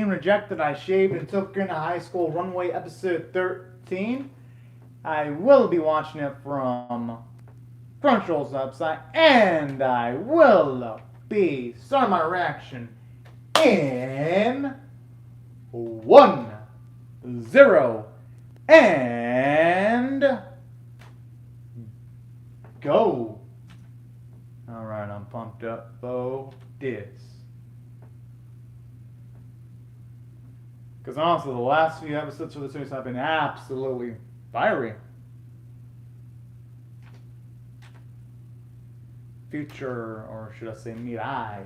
rejected, I shaved and took her into high school. Runaway episode 13. I will be watching it from Crunchyroll's website, and I will be starting my reaction in 1, 0, and go. Alright, I'm pumped up for this. Because honestly, the last few episodes of the series have been absolutely fiery. Future, or should I say Mirai.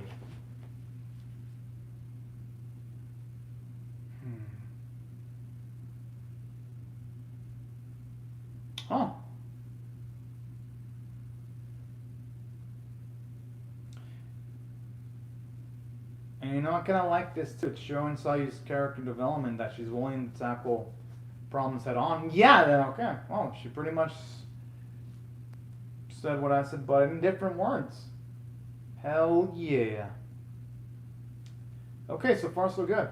Huh. And you know, I kind of like this too. It's showing Sayu's character development, that she's willing to tackle problems head on. Yeah, then okay. Well, she pretty much said what I said, but in different words. Hell yeah. Okay, so far so good.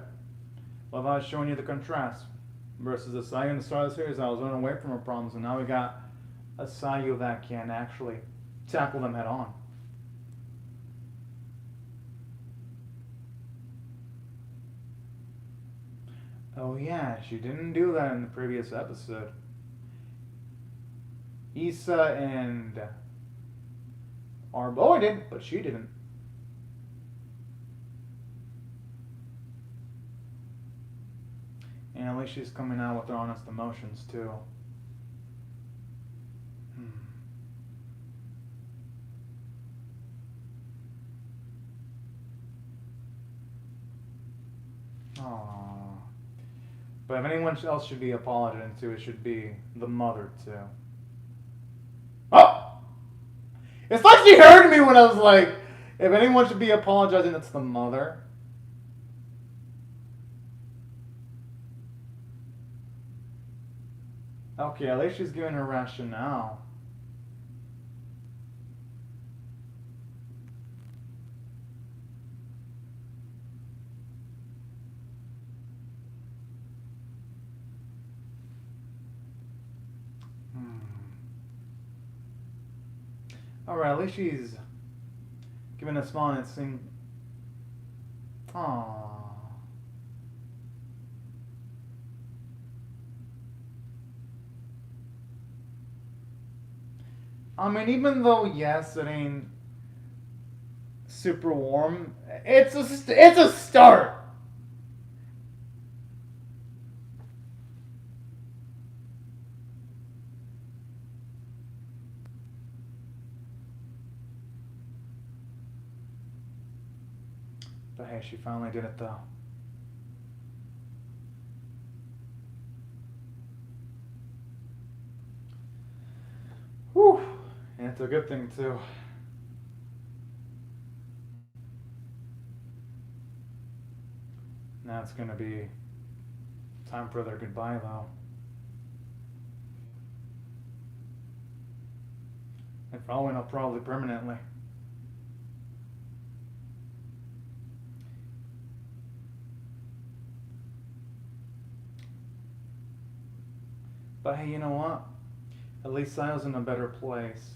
Love how it's showing you the contrast versus the Sayu in the start of the series. I was running away from her problems, and now we got a Sayu that can actually tackle them head on. Oh yeah, she didn't do that in the previous episode. Issa and our boy did, but she didn't. And at least she's coming out with her honest emotions too. Aww. But if anyone else should be apologizing to, it should be the mother too. Oh! It's like she heard me when I was like, if anyone should be apologizing, it's the mother. Okay, at least she's giving her rationale. Alright, at least she's giving a smile and it seems. Aww. I mean, even though, yes, it ain't super warm, it's a start. But hey, she finally did it though. Whew. And it's a good thing too. Now it's gonna be time for their goodbye though. And for all we know, probably permanently. But hey, you know what? At least Sayo's in a better place.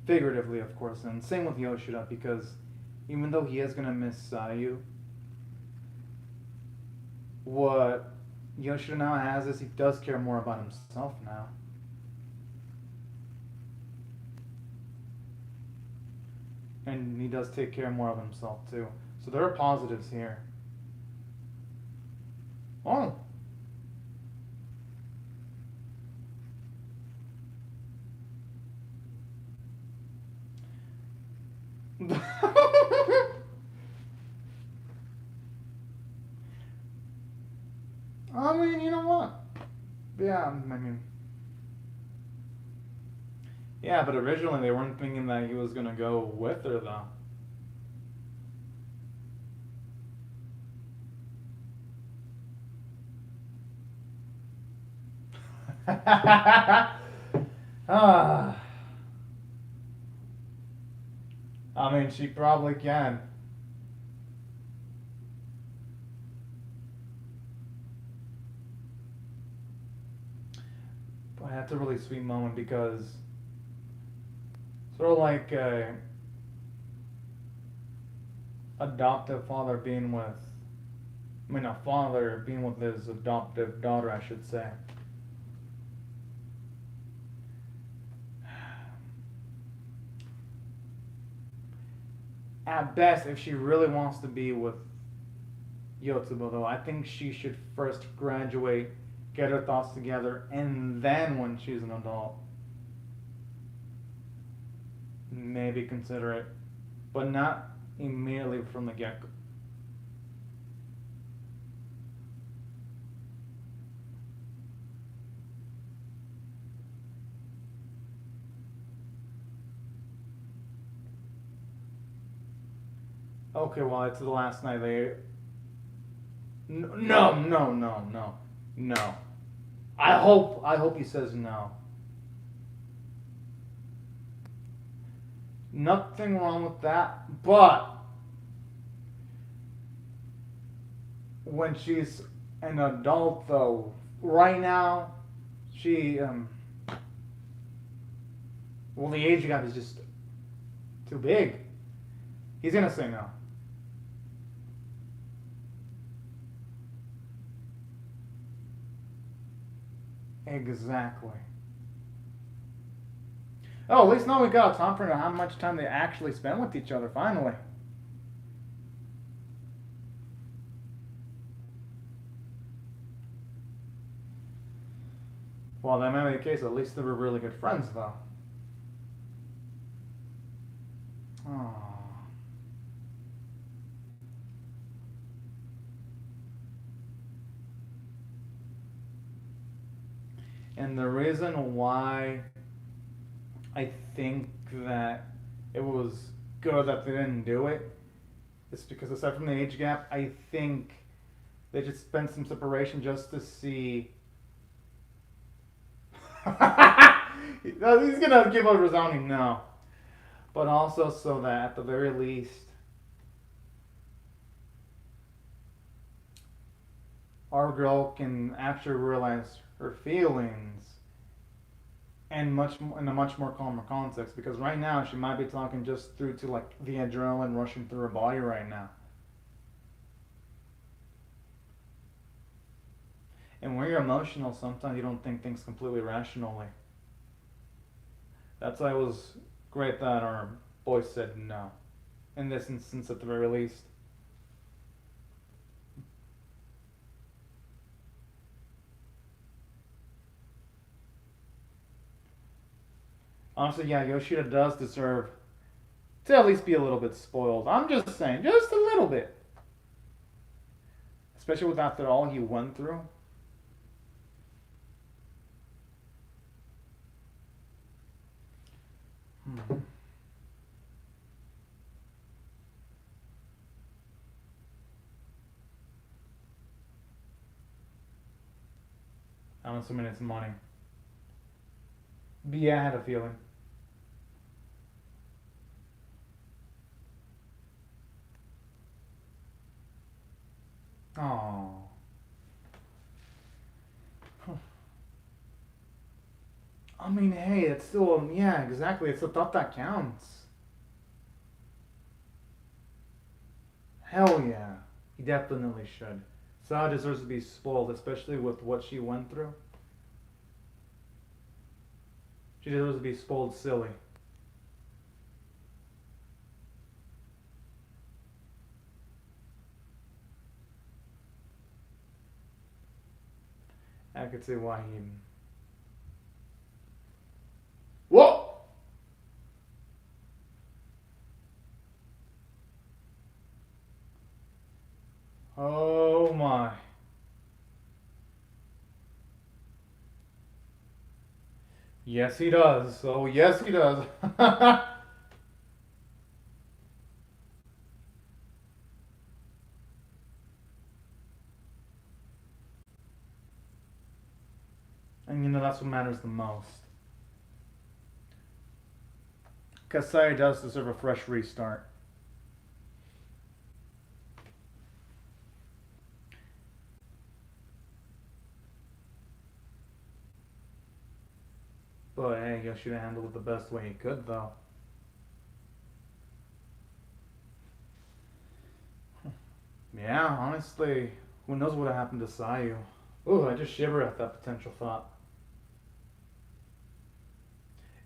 Figuratively, of course, and same with Yoshida, because even though he is gonna miss Sayu, what Yoshida now has is he does care more about himself now. And he does take care more of himself too. So there are positives here. Oh. I mean, you know what? Yeah, I mean. Yeah, but originally they weren't thinking that he was gonna go with her, though. Ah. I mean, she probably can. That's a really sweet moment because sort of like a adoptive father being with, I mean, a father being with his adoptive daughter, I should say. At best, if she really wants to be with Yotsuba, though, I think she should first graduate, get her thoughts together, and then when she's an adult, maybe consider it, but not immediately from the get-go. Okay, well, it's the last night they. No, no, no, no, no. I hope he says no. Nothing wrong with that, but when she's an adult, though, right now, she well, the age gap is just too big. He's gonna say no. Exactly. Oh, at least now we got a time for how much time they actually spend with each other, finally. Well, that may be the case. At least they were really good friends, though. Oh. And the reason why I think that it was good that they didn't do it is because aside from the age gap, I think they just spent some separation just to see. He's gonna give a resounding no, but also so that at the very least, our girl can actually realize her feelings and in a much more calmer context. Because right now she might be talking just through to like the adrenaline rushing through her body right now. And when you're emotional, sometimes you don't think things completely rationally. That's why it was great that our boy said no. In this instance, at the very least. Honestly, yeah, Yoshida does deserve to at least be a little bit spoiled. I'm just saying, just a little bit. Especially with after all he went through. Hmm. I'm assuming it's money. But yeah, I had a feeling. Oh. I mean, hey, it's still, yeah, exactly. It's the thought that counts. Hell yeah. He definitely should. Saw deserves to be spoiled, especially with what she went through. She deserves to be spoiled silly. I could see why he. Whoa! Oh my. Yes, he does. Oh, yes, he does. And you know, that's what matters the most. Kasai does deserve a fresh restart. But hey, Yoshida handled it the best way he could, though. Yeah, honestly, who knows what happened to Sayu? Ooh, I just shiver at that potential thought.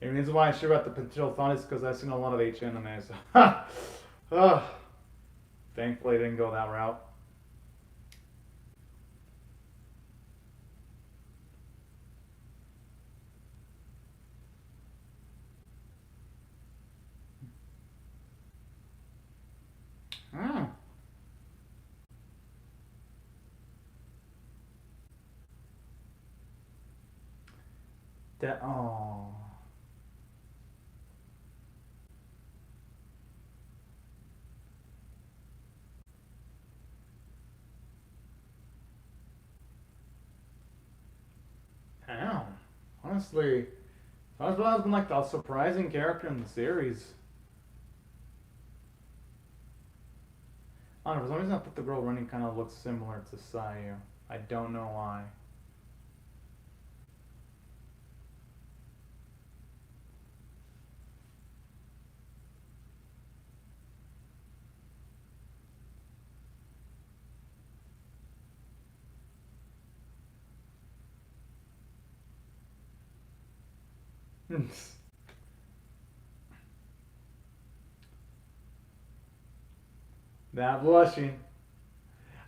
And the reason why I shiver at the potential thought is because I've seen a lot of H animes. Ugh. Thankfully, I didn't go that route. Hmm. That. Oh. Damn. Honestly, Hasbro has been like the surprising character in the series. I don't know, for some reason I thought the girl running kind of looks similar to Sayu. I don't know why. That blushing.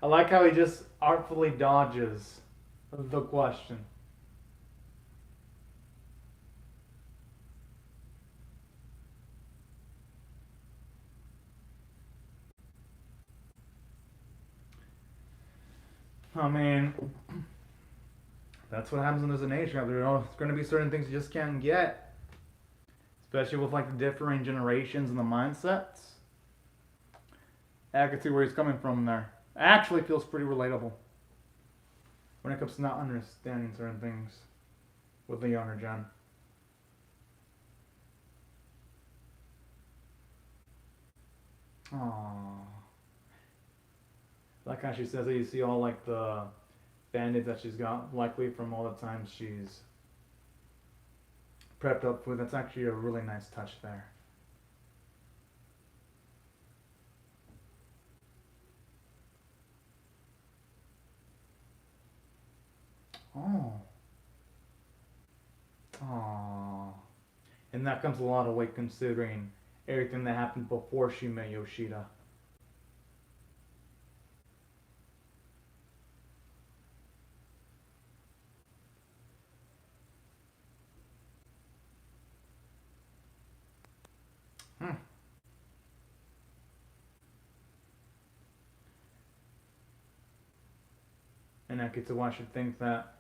I like how he just artfully dodges the question. I mean, that's what happens when there's an age gap. There's going to be certain things you just can't get, especially with like the differing generations and the mindsets. I can see where he's coming from there. Actually, feels pretty relatable when it comes to not understanding certain things with the younger gen. Aww. Like how she says that you see all like the band-aids that she's got, likely from all the times she's prepped up food. That's actually a really nice touch there. Oh. Aww. And that comes a lot of weight considering everything that happened before she met Yoshida. Hmm. And I get to watch her think that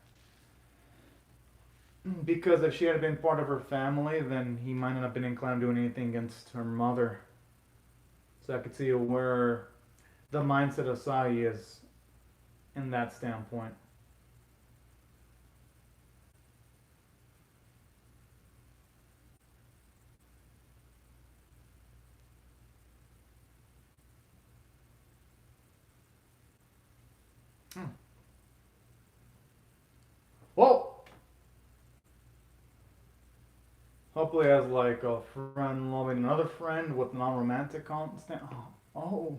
because if she had been part of her family, then he might not have been inclined to do anything against her mother. So I could see where the mindset of Sai is in that standpoint. Hmm. Well, hopefully as like a friend loving another friend with non-romantic constant. Oh, oh.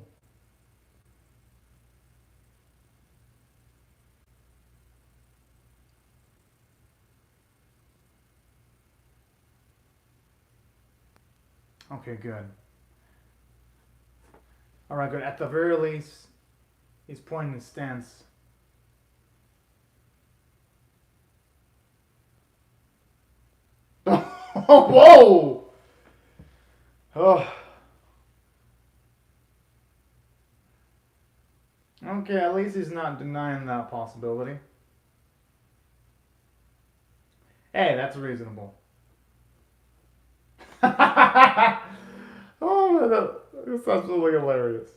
Okay, good. All right, good. At the very least, he's pointing his stance. Whoa! Oh. Okay, at least he's not denying that possibility. Hey, that's reasonable. Oh, that's absolutely hilarious.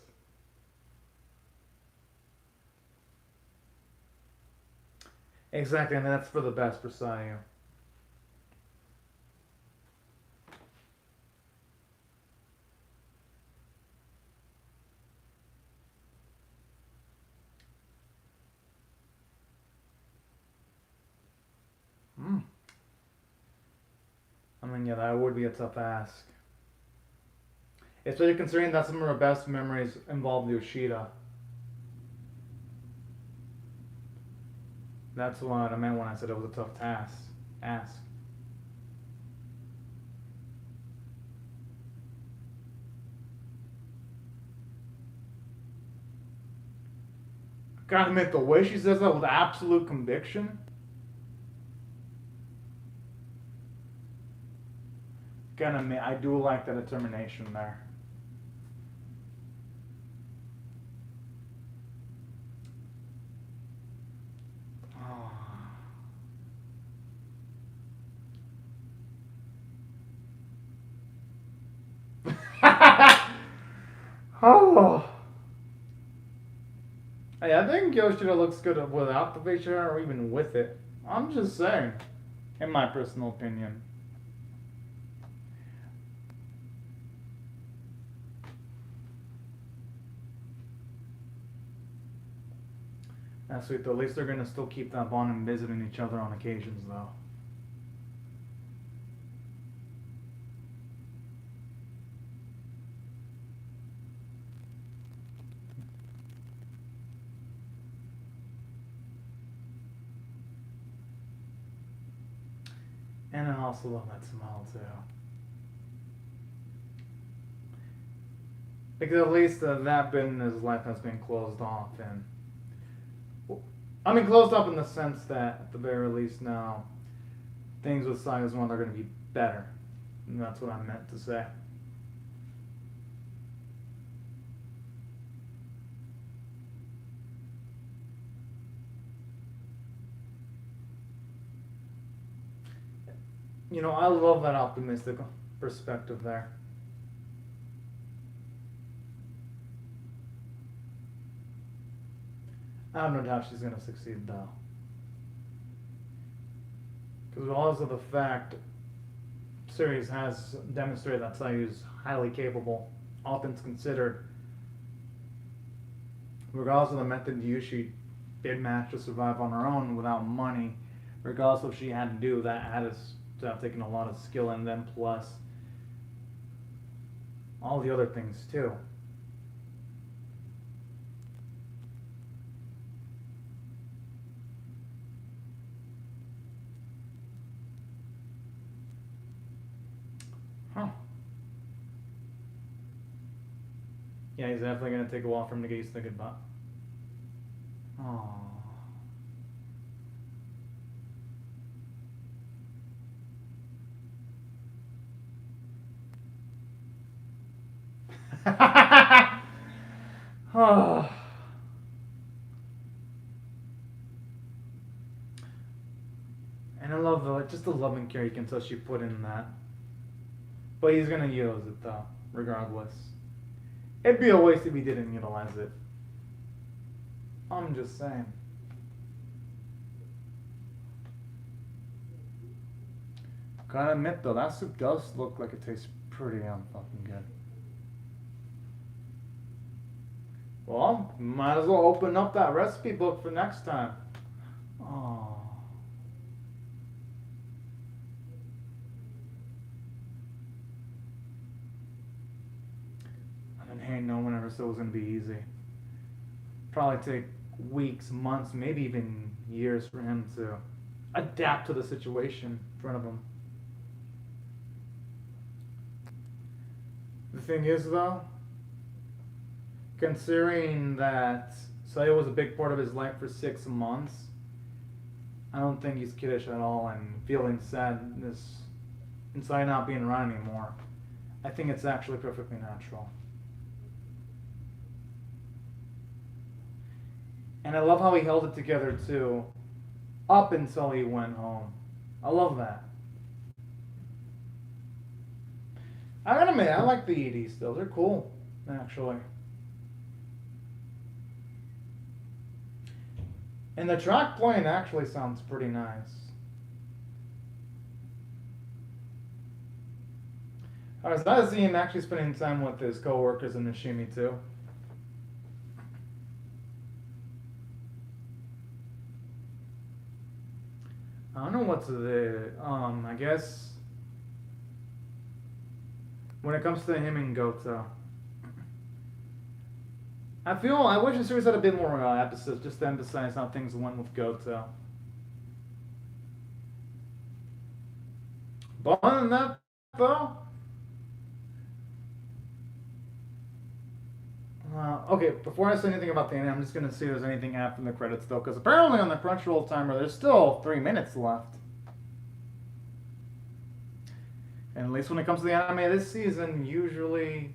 Exactly, and that's for the best for Sayu. Mm. Yeah, that would be a tough ask. Especially considering that some of her best memories involve Yoshida. That's what I meant when I said it was a tough task. Ask. Gotta admit, the way she says that with absolute conviction. Gotta admit, I do like the determination there. Oh. Hey, I think Yoshida looks good without the facial hair or even with it. I'm just saying, in my personal opinion. That's sweet, though. At least they're gonna still keep that bond and visiting each other on occasions, though. And I also love that smile, too. Because at least that bit in his life has been closed off, and I mean closed off in the sense that at the very least now things with Saiya's one are going to be better. And that's what I meant to say. You know, I love that optimistic perspective there. I have no doubt she's going to succeed, though. Because also the fact series has demonstrated that Sayu is highly capable, all things considered. Regardless of the method Yushi did manage to survive on her own without money, regardless of what she had to do, that had to have taken a lot of skill, and then plus all the other things too. Huh. Yeah, he's definitely going to take a while for him to get used to the goodbye. Aww. Oh. And I love just the loving care you can tell she put in that. But he's gonna use it though, regardless. It'd be a waste if he didn't utilize it. I'm just saying. Gotta admit though, that soup does look like it tastes pretty fucking good. Well, might as well open up that recipe book for next time. Oh. I mean, hey, no one ever said it was gonna be easy. Probably take weeks, months, maybe even years for him to adapt to the situation in front of him. The thing is, though, considering that Saya was a big part of his life for 6 months, I don't think he's kiddish at all and feeling sadness inside not being around anymore. I think it's actually perfectly natural. And I love how he held it together too, up until he went home. I love that. I gotta admit, I like the EDs still. They're cool, actually. And the track playing actually sounds pretty nice. I was nice to see him actually spending time with his coworkers in Nishimi too. I don't know what's the I guess when it comes to him and Goto. I wish the series had a bit more episodes just to emphasize how things went with Goto. But other than that, though, okay, before I say anything about the ending, I'm just going to see if there's anything after the credits, though, because apparently on the Crunchyroll timer, there's still 3 minutes left. And at least when it comes to the anime this season, usually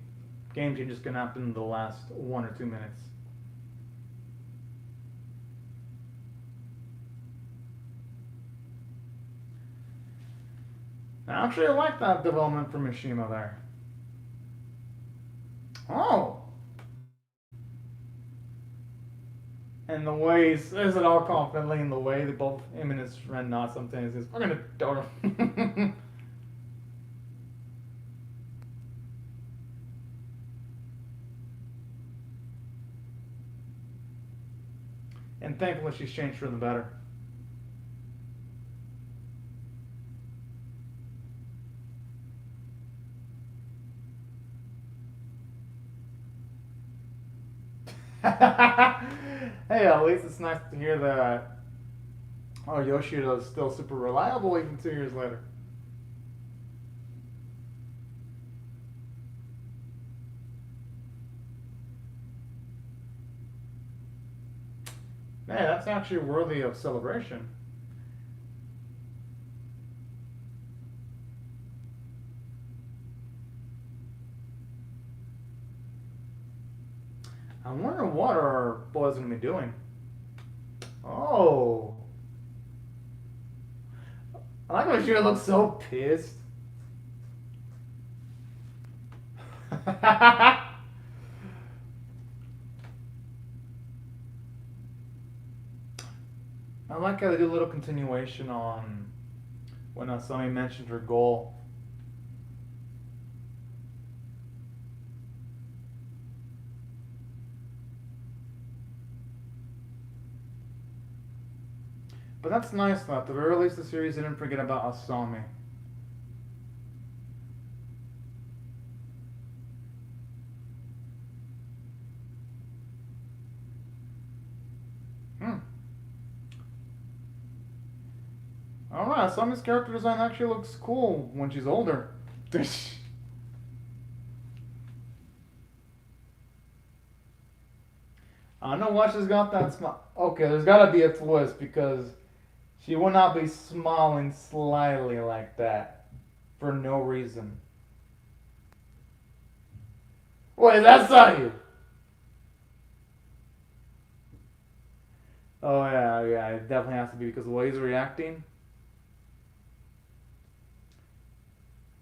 game changes can happen in the last 1 or 2 minutes. Actually, I like that development for Mishima there. Oh! And the way he says it all confidently, and the way that both him and his friend nod sometimes is, we're gonna do it. And thankfully she's changed for the better. Hey, at least it's nice to hear that Yoshida is still super reliable even 2 years later. Hey, that's actually worthy of celebration. I wonder what our boys gonna be doing. Oh. I like how she looks so pissed. I like how they do a little continuation on when Asami mentioned her goal. But that's nice though. At the very least, the series didn't forget about Asami. Alright, Asami's character design actually looks cool when she's older. I don't know why she's got that smile. Okay, there's gotta be a twist because she will not be smiling slyly like that for no reason. Wait, that's not you. Oh yeah, it definitely has to be because of the way he's reacting.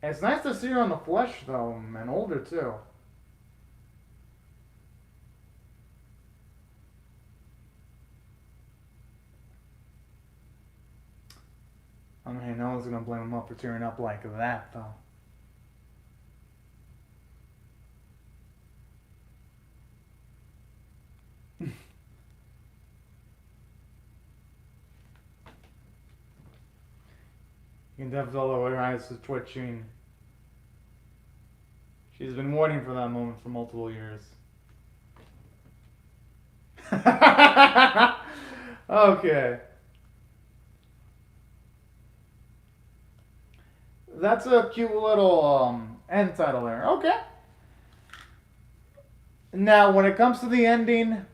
It's nice to see her on the flesh though, and older too. I mean, no one's gonna blame him up for tearing up like that though. You can definitely tell her eyes are twitching. She's been waiting for that moment for multiple years. Okay. That's a cute little end title there. Okay. Now, when it comes to the ending,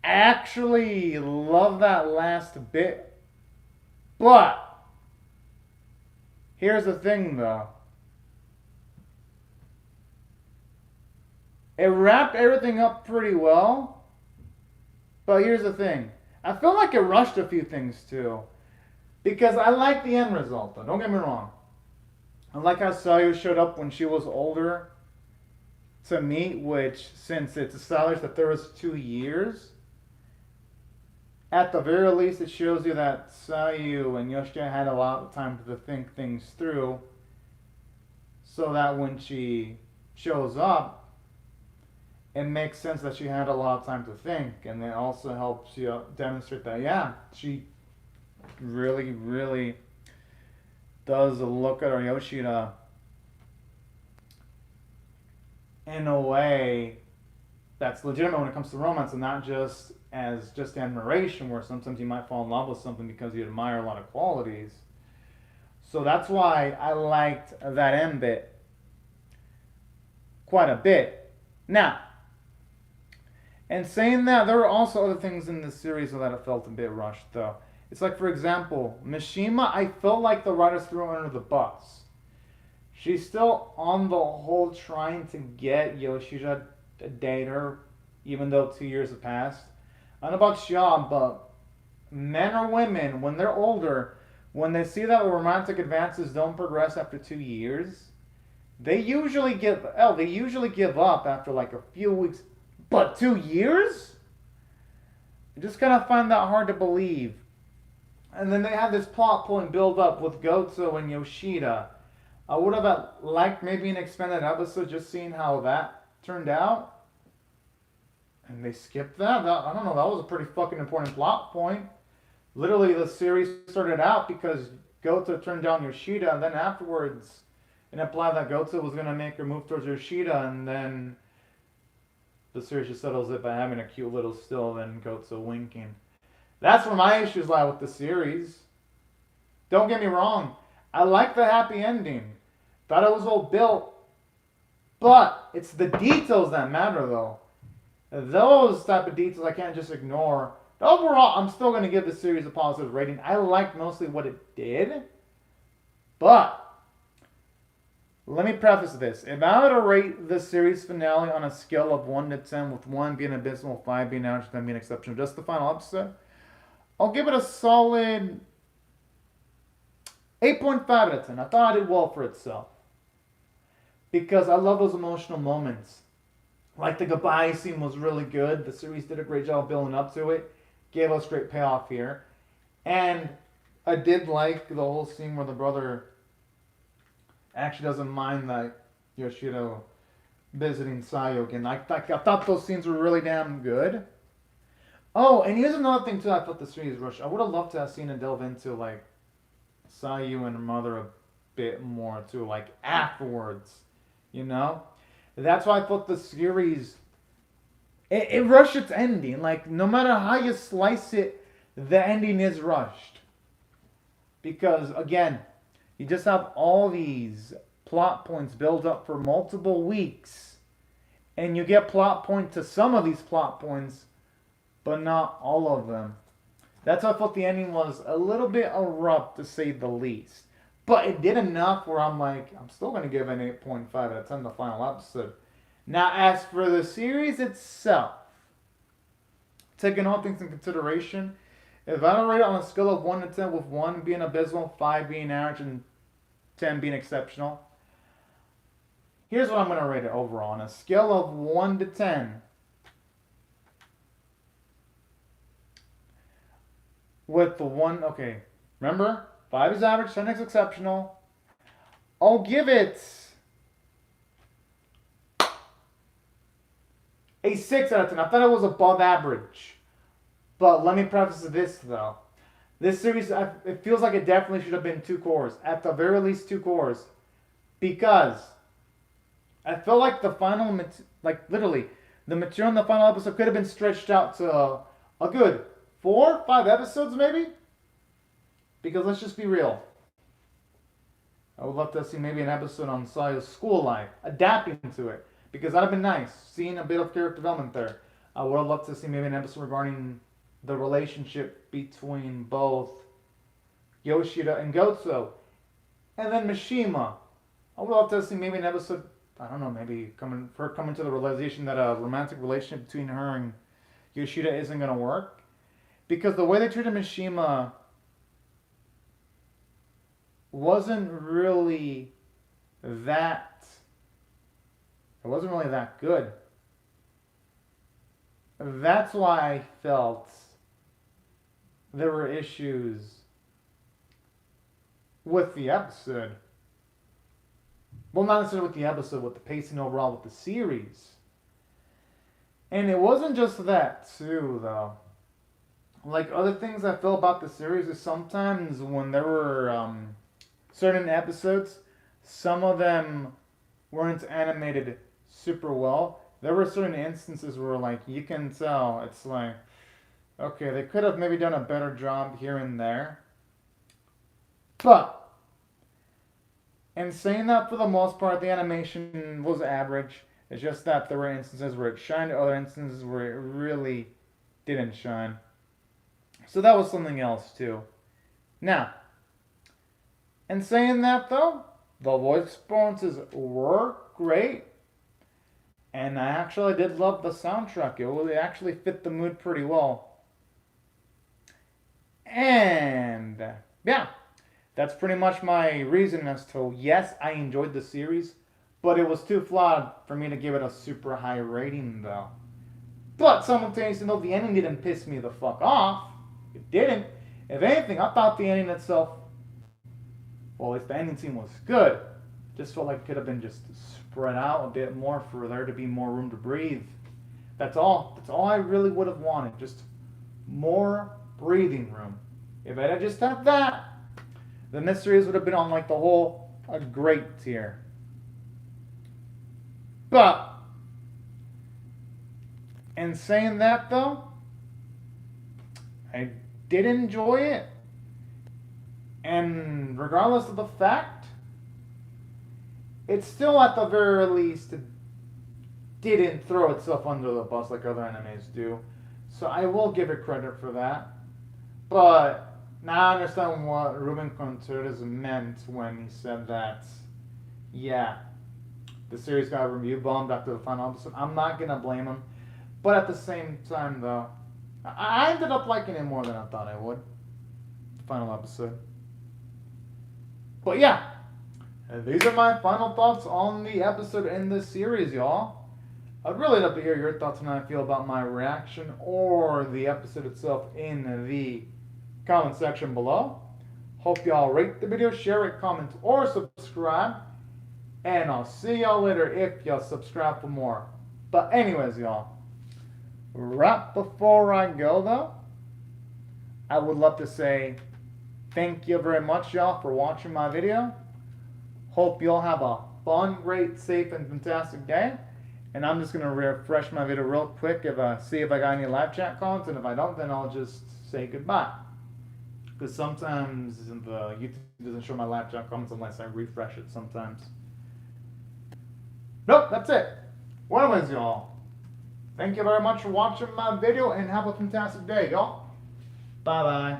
I actually love that last bit. But here's the thing though. It wrapped everything up pretty well. But here's the thing. I feel like it rushed a few things too. Because I like the end result though. Don't get me wrong. I like how Soru showed up when she was older to meet, which, since it's established that there was 2 years, at the very least it shows you that Soru and Yoshida had a lot of time to think things through, so that when she shows up, it makes sense that she had a lot of time to think, and it also helps you demonstrate that, yeah, she really does look at our Yoshida in a way that's legitimate when it comes to romance and not just as just admiration, where sometimes you might fall in love with something because you admire a lot of qualities. So that's why I liked that end bit quite a bit. Now, and saying that, there were also other things in the series that I felt a bit rushed, though. It's like, for example, Mishima, I felt like the writers threw her under the bus. She's still on the whole trying to get Yoshida to date her, even though 2 years have passed. I don't know about Xia, but men or women, when they're older, when they see that romantic advances don't progress after 2 years, they usually give up after like a few weeks. But 2 years? I just kind of find that hard to believe. And then they have this plot point build up with Goto and Yoshida. I would have liked maybe an expanded episode just seeing how that turned out. And they skipped that. I don't know, that was a pretty fucking important plot point. Literally, the series started out because Goto turned down Yoshida, and then afterwards, it implied that Goto was going to make her move towards Yoshida, and then the series just settles it by having a cute little still, then Goto winking. That's where my issues lie with the series. Don't get me wrong, I like the happy ending. Thought it was well built, but it's the details that matter, though. Those type of details I can't just ignore. Overall, I'm still going to give the series a positive rating. I liked mostly what it did, but let me preface this. If I were to rate the series finale on a scale of 1 to 10, with 1 being abysmal, 5 being average, 10 being exceptional, just the final episode, I'll give it a solid 8.5 out of 10. I thought it did well for itself. Because I love those emotional moments. Like the goodbye scene was really good. The series did a great job building up to it. Gave us great payoff here. And I did like the whole scene where the brother actually doesn't mind that Yoshida visiting Sayo again. I thought those scenes were really damn good. Oh, and here's another thing too. I thought the series rushed. I would have loved to have seen it delve into like Sayu and her mother a bit more too, like afterwards. You know, that's why I thought the series it rushed its ending. Like no matter how you slice it, the ending is rushed because again, you just have all these plot points build up for multiple weeks, and you get plot point to some of these plot points, but not all of them. That's why I thought the ending was a little bit abrupt, to say the least. But it did enough where I'm like, I'm still going to give an 8.5 out of 10 the final episode. Now, as for the series itself, taking all things in consideration, if I rate it on a scale of 1 to 10, with 1 being abysmal, 5 being average, and 10 being exceptional, here's what I'm going to rate it overall. On a scale of 1 to 10, with the 1, okay, remember, 5 is average, 10 is exceptional. I'll give it a 6 out of 10. I thought it was above average. But let me preface this, though. This series, it feels like it definitely should have been 2 cores. At the very least 2 cores. Because I feel like the final, literally, the material in the final episode could have been stretched out to a good 4, 5 episodes, maybe? Because let's just be real. I would love to see maybe an episode on Sayu's school life, adapting to it. Because that would have been nice, seeing a bit of character development there. I would have loved to see maybe an episode regarding the relationship between both Yoshida and Goto. And then Mishima. I would love to see maybe an episode, I don't know, maybe coming to the realization that a romantic relationship between her and Yoshida isn't going to work. Because the way they treated Mishima wasn't really that good. That's why I felt there were issues with the episode. Well, not necessarily with the episode, with the pacing overall with the series. And it wasn't just that, too, though. Like, other things I feel about the series is sometimes when there were certain episodes, some of them weren't animated super well. There were certain instances where, like, you can tell it's like, okay, they could have maybe done a better job here and there. But, in saying that, for the most part, the animation was average. It's just that there were instances where it shined, other instances where it really didn't shine. So that was something else, too. Now, in saying that, though, the voice performances were great. And I actually did love the soundtrack. It actually fit the mood pretty well. And yeah, that's pretty much my reason as to yes, I enjoyed the series, but it was too flawed for me to give it a super high rating though. But simultaneously, no, the ending didn't piss me the fuck off. It didn't. If anything, I thought the ending itself, well, at least the ending scene was good. Just felt like it could have been just spread out a bit more for there to be more room to breathe. That's all. That's all I really would have wanted. Just more breathing room. If I had just had that, then this series would have been on like the whole a great tier. But in saying that though, I did enjoy it. And regardless of the fact, it still at the very least didn't throw itself under the bus like other animes do. So I will give it credit for that. But now I understand what Ruben Contreras meant when he said that, yeah, the series got review bombed after the final episode. I'm not going to blame him. But at the same time, though, I ended up liking it more than I thought I would. The final episode. But yeah, these are my final thoughts on the episode in this series, y'all. I'd really love to hear your thoughts on how I feel about my reaction or the episode itself in the comment section below. Hope y'all rate the video, share it, comment, or subscribe. And I'll see y'all later if y'all subscribe for more. But anyways, y'all, right before I go, though, I would love to say thank you very much, y'all, for watching my video. Hope y'all have a fun, great, safe, and fantastic day. And I'm just going to refresh my video real quick see if I got any live chat comments. And if I don't, then I'll just say goodbye. Because sometimes the YouTube doesn't show my live chat comments unless I refresh it sometimes. Nope, that's it. Well, anyways, y'all, thank you very much for watching my video and have a fantastic day, y'all. Bye-bye.